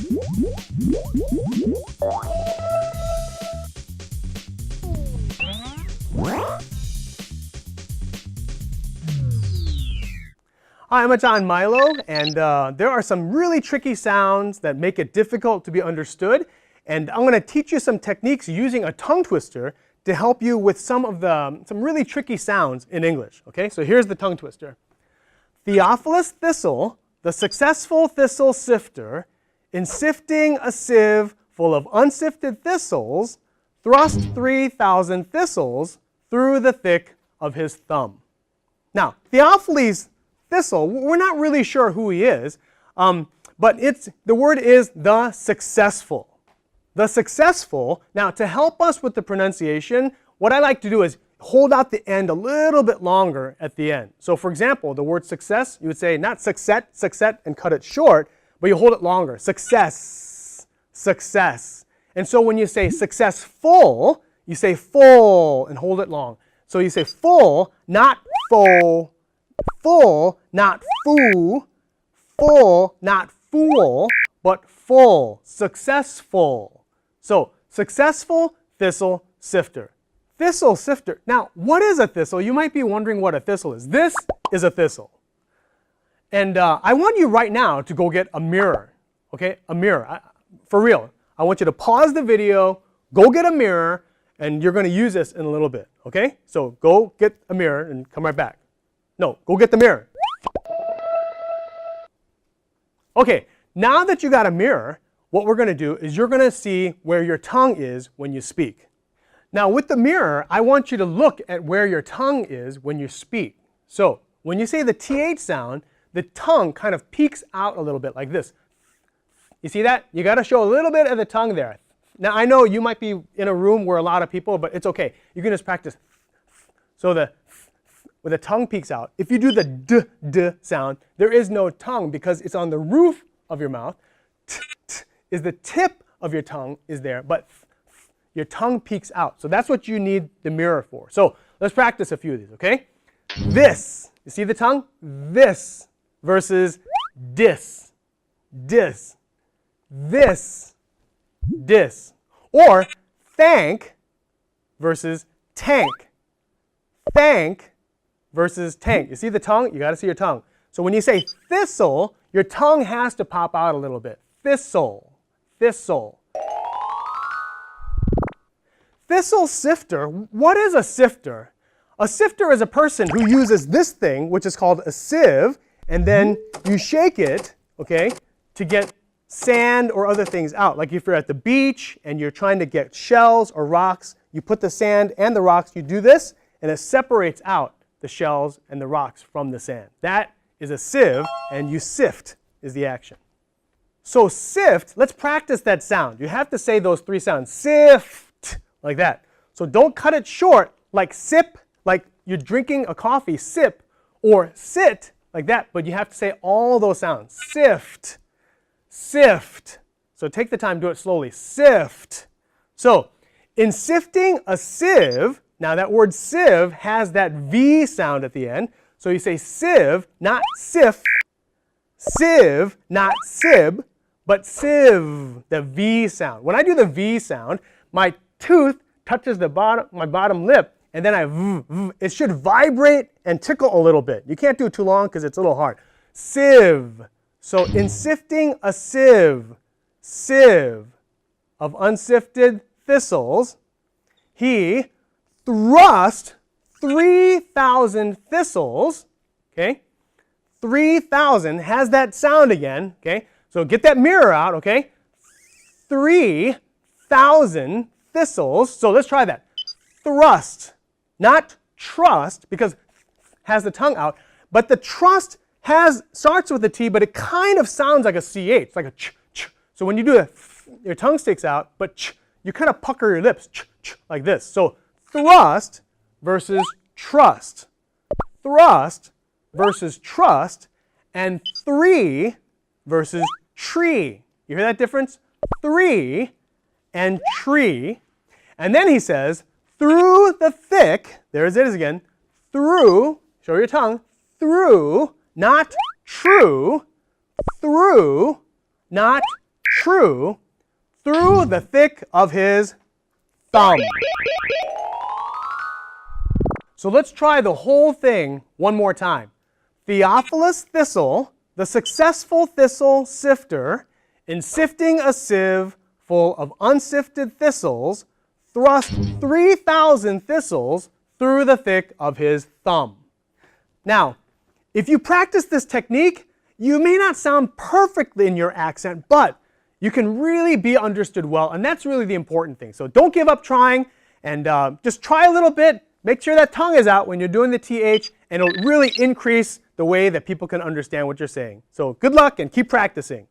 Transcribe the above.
Hi, I'm Milo, and there are some really tricky sounds that make it difficult to be understood. And I'm going to teach you some techniques using a tongue twister to help you with some really tricky sounds in English. Okay, so here's the tongue twister. Theophilus Thistle, the successful thistle sifter, in sifting a sieve full of unsifted thistles, thrust 3,000 thistles through the thick of his thumb. Now, Theophilus Thistle, we're not really sure who he is, but the word is the successful. The successful. Now, to help us with the pronunciation, what I like to do is hold out the end a little bit longer at the end. So, for example, the word success, you would say not success, and cut it short, but you hold it longer. Success, success. And so when you say successful, you say full and hold it long. So you say full, not full. Full, not foo. Full, not fool, but full. Successful. So, successful thistle sifter. Thistle sifter. Now, what is a thistle? You might be wondering what a thistle is. This is a thistle. And I want you right now to go get a mirror. Okay, a mirror. For real. I want you to pause the video, go get a mirror, and you're going to use this in a little bit. Okay? So, go get a mirror and come right back. No, go get the mirror. Okay, now that you got a mirror, what we're going to do is you're going to see where your tongue is when you speak. Now with the mirror, I want you to look at where your tongue is when you speak. So when you say the TH sound, the tongue kind of peeks out a little bit like this. You see that? You got to show a little bit of the tongue there. Now I know you might be in a room where a lot of people, but it's okay. You can just practice. So where the tongue peeks out. If you do the d sound, there is no tongue because it's on the roof of your mouth. Is the tip of your tongue is there, but your tongue peeks out. So that's what you need the mirror for. So let's practice a few of these, okay? This, you see the tongue? This versus dis, dis, this, dis. Or thank versus tank, thank versus tank. You see the tongue? You got to see your tongue. So when you say thistle, your tongue has to pop out a little bit. Thistle, thistle. Thistle sifter. What is a sifter? A sifter is a person who uses this thing, which is called a sieve, and then you shake it, okay, to get sand or other things out. Like if you're at the beach and you're trying to get shells or rocks, you put the sand and the rocks, you do this, and it separates out the shells and the rocks from the sand. That is a sieve, and you sift is the action. So sift, let's practice that sound. You have to say those three sounds. Sift, like that. So don't cut it short like sip, like you're drinking a coffee, sip, or sit, like that, but you have to say all those sounds. Sift, sift. So take the time, do it slowly. Sift. So in sifting a sieve, now that word sieve has that V sound at the end. So you say sieve, not sif. Sieve, not sib, but sieve, the V sound. When I do the V sound, my tooth touches my bottom lip, and then it should vibrate and tickle a little bit. You can't do it too long because it's a little hard. Sieve. So in sifting a sieve, sieve of unsifted thistles, he thrust 3,000 thistles, okay? 3,000 has that sound again, okay? So get that mirror out, okay? 3,000 thistles. So let's try that. Thrust, not trust, because has the tongue out, but the trust starts with a T, but it kind of sounds like a CH, like a ch, ch. So when you do it, your tongue sticks out, but ch, you kind of pucker your lips, ch, ch, like this. So thrust versus trust. Thrust versus trust, and three versus tree. You hear that difference? Three and tree. And then he says, through the thick, there it is again, through, show your tongue, through, not true, through, not true through the thick of his thumb. So let's try the whole thing one more time. Theophilus Thistle, the successful thistle sifter, in sifting a sieve full of unsifted thistles, thrust 3,000 thistles through the thick of his thumb. Now, if you practice this technique, you may not sound perfectly in your accent, but you can really be understood well, and that's really the important thing. So don't give up trying, and just try a little bit. Make sure that tongue is out when you're doing the TH, and it'll really increase the way that people can understand what you're saying. So good luck and keep practicing.